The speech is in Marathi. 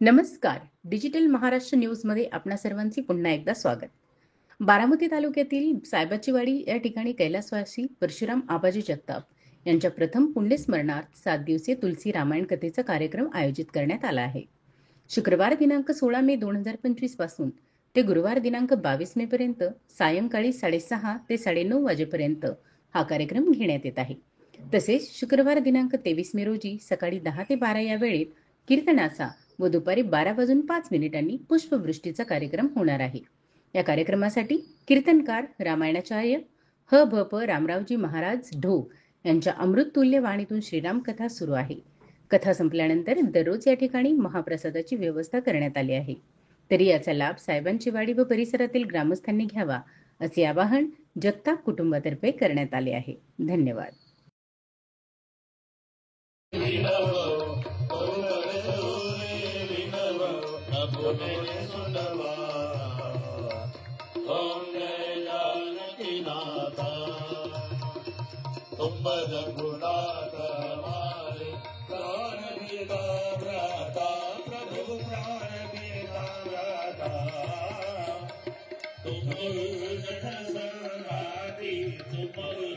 नमस्कार. डिजिटल महाराष्ट्र न्यूजमध्ये आपणा सर्वांचे पुन्हा एकदा स्वागत. बारामती तालुक्यातील सायबाची वाडी या ठिकाणी कैलासवासी परशुराम आबाजी जगताप यांच्या प्रथम पुण्यस्मरणार्थ 7 दिवसीय तुलसी रामायण कथेचा कार्यक्रम आयोजित करण्यात आला आहे. शुक्रवार दिनांक 16 मे 2025 पासून ते गुरुवार दिनांक 22 मे पर्यंत सायंकाळी 6:30 ते 9:30 वाजेपर्यंत हा कार्यक्रम घेण्यात येत आहे. तसेच शुक्रवार दिनांक 23 मे रोजी सकाळी 10 ते 12 या वेळेत कीर्तनाचा व दुपारी 12:05 पुष्पवृष्टीचा कार्यक्रम होणार आहे. या कार्यक्रमासाठी कीर्तनकार रामायणाचार्य ह.भ.प. रामरावजी महाराज ढो यांच्या अमृततुल्य वाणीतून श्रीराम कथा सुरू आहे. कथा संपल्यानंतर दररोज या ठिकाणी महाप्रसादाची व्यवस्था करण्यात आली आहे. तरी याचा लाभ साहेबांची वाडी व परिसरातील ग्रामस्थांनी घ्यावा असे आवाहन जगताप कुटुंबातर्फे करण्यात आले आहे. धन्यवाद. तुम